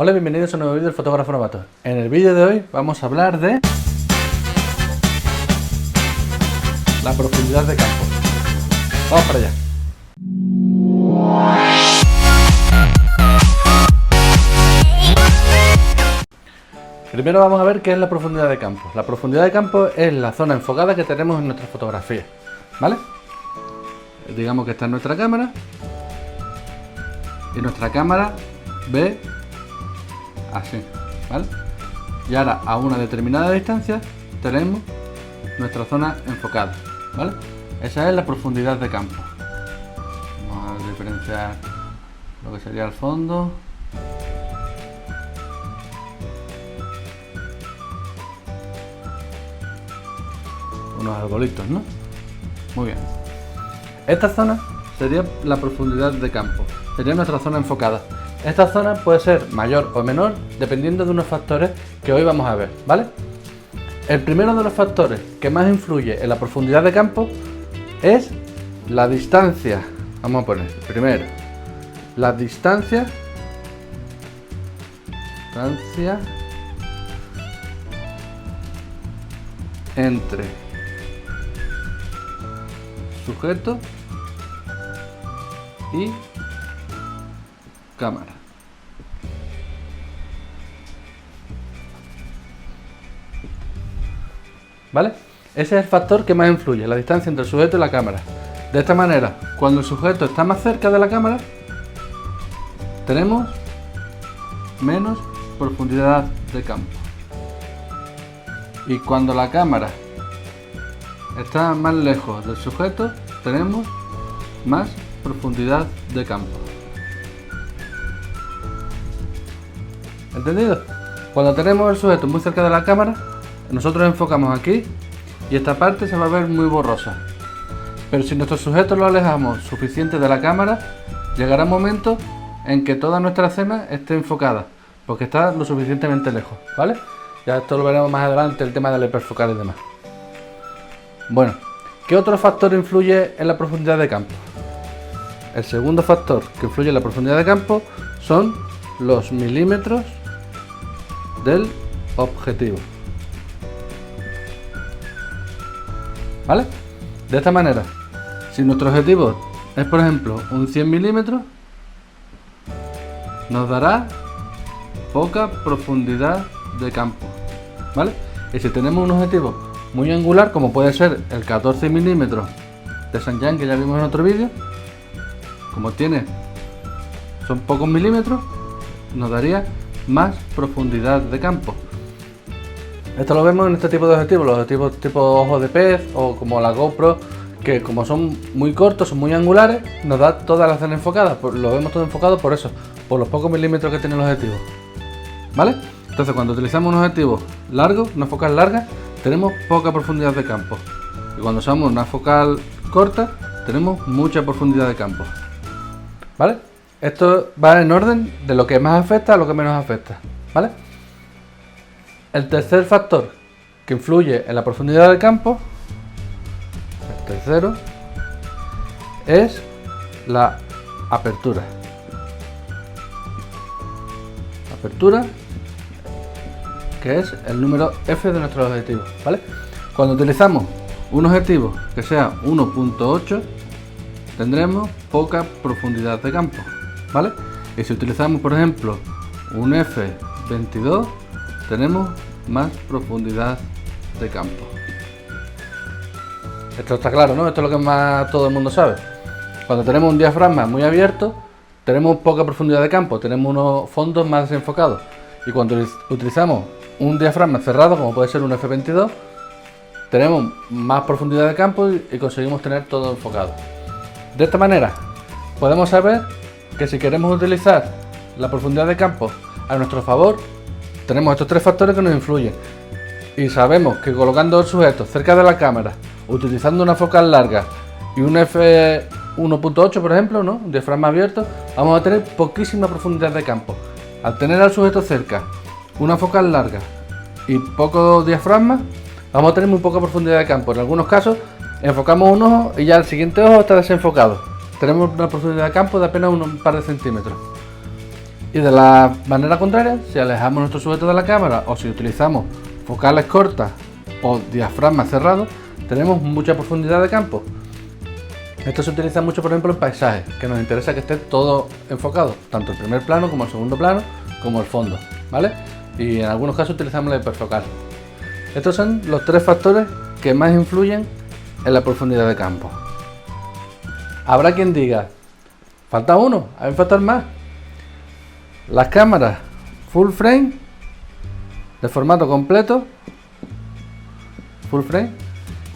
Hola, bienvenidos a un nuevo vídeo del fotógrafo novato. En el vídeo de hoy vamos a hablar de la profundidad de campo. Vamos para allá. Primero vamos a ver qué es la profundidad de campo. La profundidad de campo es la zona enfocada que tenemos en nuestra fotografía, ¿vale? Digamos que esta es nuestra cámara y nuestra cámara ve así, ¿vale? Y ahora a una determinada distancia tenemos nuestra zona enfocada, ¿vale? Esa es la profundidad de campo. Vamos a diferenciar lo que sería el fondo. Unos arbolitos, ¿no? Muy bien. Esta zona sería la profundidad de campo, sería nuestra zona enfocada. Esta zona puede ser mayor o menor dependiendo de unos factores que hoy vamos a ver, ¿vale? El primero de los factores que más influye en la profundidad de campo es la distancia. Vamos a poner primero la distancia entre sujeto y cámara. ¿Vale? Ese es el factor que más influye, la distancia entre el sujeto y la cámara. De esta manera, cuando el sujeto está más cerca de la cámara, tenemos menos profundidad de campo. Y cuando la cámara está más lejos del sujeto, tenemos más profundidad de campo. ¿Entendido? Cuando tenemos el sujeto muy cerca de la cámara, nosotros enfocamos aquí y esta parte se va a ver muy borrosa. Pero si nuestro sujeto lo alejamos suficiente de la cámara, llegará un momento en que toda nuestra escena esté enfocada, porque está lo suficientemente lejos, ¿vale? Ya esto lo veremos más adelante, el tema del hiperfocal y demás. Bueno, ¿qué otro factor influye en la profundidad de campo? El segundo factor que influye en la profundidad de campo son los milímetros del objetivo. ¿Vale? De esta manera, si nuestro objetivo es, por ejemplo, un 100 milímetros, nos dará poca profundidad de campo, ¿vale? Y si tenemos un objetivo muy angular, como puede ser el 14 milímetros de Sanyan, que ya vimos en otro vídeo, como son pocos milímetros, nos daría más profundidad de campo. Esto lo vemos en este tipo de objetivos, los objetivos tipo ojo de pez o como la GoPro, que como son muy cortos, son muy angulares, nos da toda la escena enfocada. Lo vemos todo enfocado por eso, por los pocos milímetros que tiene el objetivo, ¿vale? Entonces cuando utilizamos un objetivo largo, una focal larga, tenemos poca profundidad de campo, y cuando usamos una focal corta tenemos mucha profundidad de campo, ¿vale? Esto va en orden de lo que más afecta a lo que menos afecta, ¿vale? El tercer factor que influye en la profundidad del campo, el tercero, es la apertura. Apertura, que es el número F de nuestro objetivo, ¿vale? Cuando utilizamos un objetivo que sea 1.8, tendremos poca profundidad de campo, ¿vale? Y si utilizamos, por ejemplo, un F22, tenemos más profundidad de campo. Esto está claro, ¿no? Esto es lo que más todo el mundo sabe. Cuando tenemos un diafragma muy abierto, tenemos poca profundidad de campo, tenemos unos fondos más desenfocados. Y cuando utilizamos un diafragma cerrado, como puede ser un F22, tenemos más profundidad de campo y conseguimos tener todo enfocado. De esta manera, podemos saber que si queremos utilizar la profundidad de campo a nuestro favor, tenemos estos tres factores que nos influyen. Y sabemos que colocando el sujeto cerca de la cámara, utilizando una focal larga y un F1.8, por ejemplo, ¿no? Un diafragma abierto, vamos a tener poquísima profundidad de campo. Al tener al sujeto cerca, una focal larga y poco diafragma, vamos a tener muy poca profundidad de campo. En algunos casos enfocamos un ojo y ya el siguiente ojo está desenfocado. Tenemos una profundidad de campo de apenas un par de centímetros. Y de la manera contraria, si alejamos nuestro sujeto de la cámara o si utilizamos focales cortas o diafragmas cerrados, tenemos mucha profundidad de campo. Esto se utiliza mucho, por ejemplo, en paisajes, que nos interesa que esté todo enfocado, tanto el primer plano como el segundo plano, como el fondo, ¿vale? Y en algunos casos utilizamos la hiperfocal. Estos son los tres factores que más influyen en la profundidad de campo. Habrá quien diga, falta uno, hay un factor más. Las cámaras full frame, de formato completo, full frame,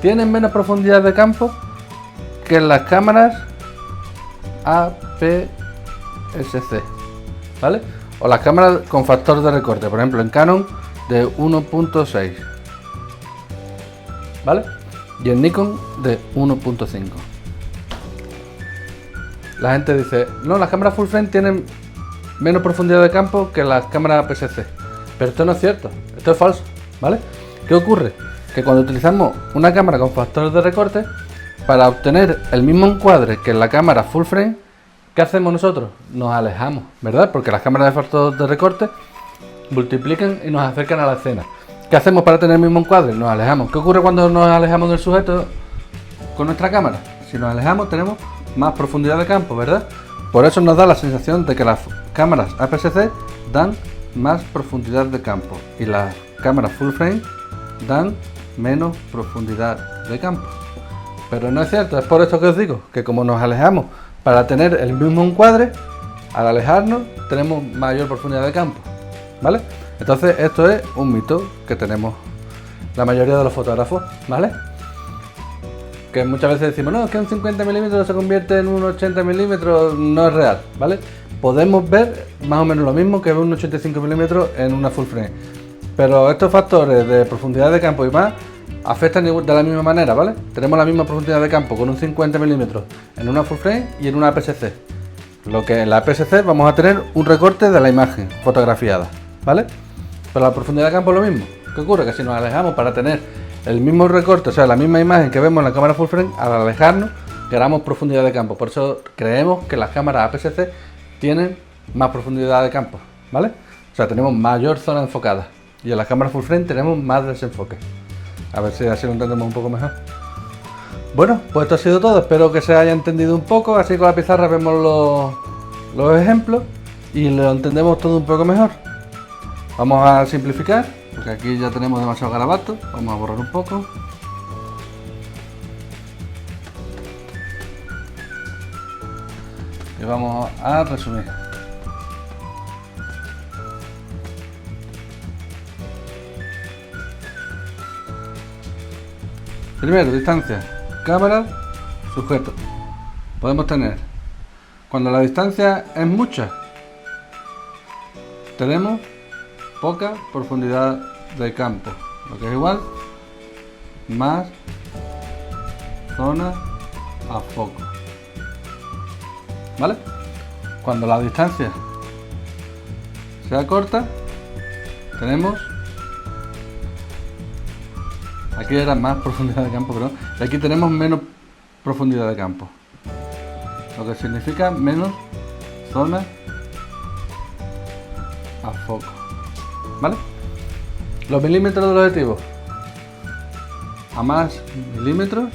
tienen menos profundidad de campo que las cámaras APS-C, ¿vale? O las cámaras con factor de recorte, por ejemplo en Canon de 1.6, ¿vale? Y en Nikon de 1.5. La gente dice, no, las cámaras full frame tienen menos profundidad de campo que las cámaras APS-C, pero esto no es cierto, esto es falso, ¿vale? ¿Qué ocurre? Que cuando utilizamos una cámara con factor de recorte, para obtener el mismo encuadre que en la cámara full frame, ¿qué hacemos nosotros? Nos alejamos, ¿verdad? Porque las cámaras de factor de recorte multiplican y nos acercan a la escena. ¿Qué hacemos para tener el mismo encuadre? Nos alejamos. ¿Qué ocurre cuando nos alejamos del sujeto con nuestra cámara? Si nos alejamos tenemos más profundidad de campo, ¿verdad? Por eso nos da la sensación de que las cámaras APS-C dan más profundidad de campo y las cámaras full frame dan menos profundidad de campo. Pero no es cierto, es por esto que os digo, que como nos alejamos para tener el mismo encuadre, al alejarnos tenemos mayor profundidad de campo, ¿vale? Entonces esto es un mito que tenemos la mayoría de los fotógrafos, ¿vale? Que muchas veces decimos, no, es que un 50 milímetros se convierte en un 80 milímetros, no es real, ¿vale? Podemos ver más o menos lo mismo que un 85 milímetros en una full frame, pero estos factores de profundidad de campo y más afectan de la misma manera, ¿vale? Tenemos la misma profundidad de campo con un 50 milímetros en una full frame y en una APS-C. Lo que en la APS-C vamos a tener un recorte de la imagen fotografiada, ¿vale? Pero la profundidad de campo es lo mismo. ¿Qué ocurre? Que si nos alejamos para tener el mismo recorte, o sea, la misma imagen que vemos en la cámara full frame, al alejarnos ganamos profundidad de campo. Por eso creemos que las cámaras APS-C tienen más profundidad de campo, ¿vale? O sea, tenemos mayor zona enfocada y en las cámaras full frame tenemos más desenfoque. A ver si así lo entendemos un poco mejor. Bueno, pues esto ha sido todo. Espero que se haya entendido un poco. Así con la pizarra vemos los ejemplos y lo entendemos todo un poco mejor. Vamos a simplificar, porque aquí ya tenemos demasiado garabato. Vamos a borrar un poco. Y vamos a resumir. Primero, distancia, cámara, sujeto. Podemos tener, cuando la distancia es mucha, tenemos poca profundidad de campo, lo que es igual, más zona a foco, ¿vale? Cuando la distancia sea corta, tenemos, aquí era más profundidad de campo, pero y aquí tenemos menos profundidad de campo, lo que significa menos zona a foco, ¿vale? Los milímetros del objetivo, a más milímetros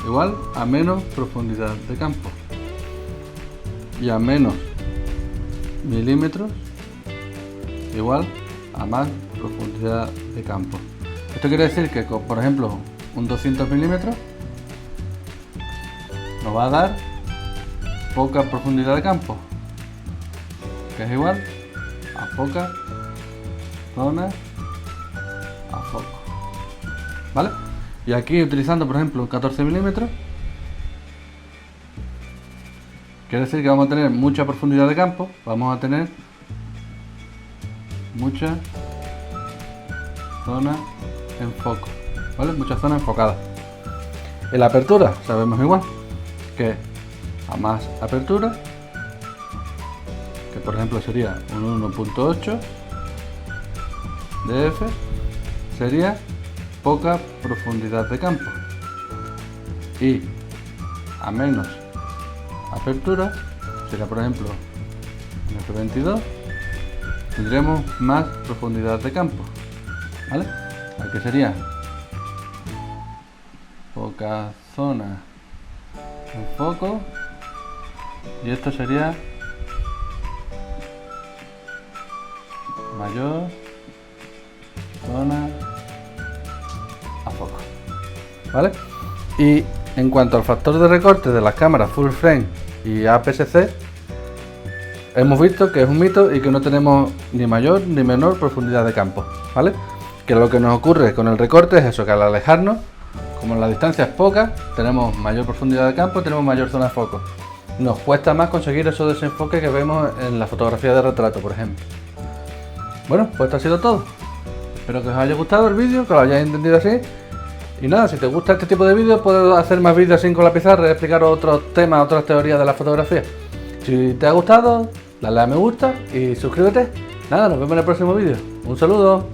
igual a menos profundidad de campo, y a menos milímetros igual a más profundidad de campo. Esto quiere decir que, por ejemplo, un 200 milímetros nos va a dar poca profundidad de campo, que es igual a poca zona a foco, ¿vale? Y aquí, utilizando por ejemplo un 14 milímetros, quiere decir que vamos a tener mucha profundidad de campo, vamos a tener mucha zona en foco, ¿vale? Mucha zona enfocada. En la apertura sabemos igual que a más apertura, que por ejemplo sería un 1.8 de f, sería poca profundidad de campo, y a menos apertura sería por ejemplo en F22, tendremos más profundidad de campo, ¿vale? Aquí sería poca zona en foco y esto sería mayor zona a foco, ¿vale? Y en cuanto al factor de recorte de las cámaras full frame y APS-C, hemos visto que es un mito y que no tenemos ni mayor ni menor profundidad de campo, ¿vale? Que lo que nos ocurre con el recorte es eso, que al alejarnos, como la distancia es poca, tenemos mayor profundidad de campo, tenemos mayor zona de foco. Nos cuesta más conseguir esos desenfoques que vemos en la fotografía de retrato, por ejemplo. Bueno, pues esto ha sido todo. Espero que os haya gustado el vídeo, que lo hayáis entendido así. Y nada, si te gusta este tipo de vídeos, puedo hacer más vídeos así con la pizarra y explicar otros temas, otras teorías de la fotografía. Si te ha gustado, dale a me gusta y suscríbete. Nada, nos vemos en el próximo vídeo. Un saludo.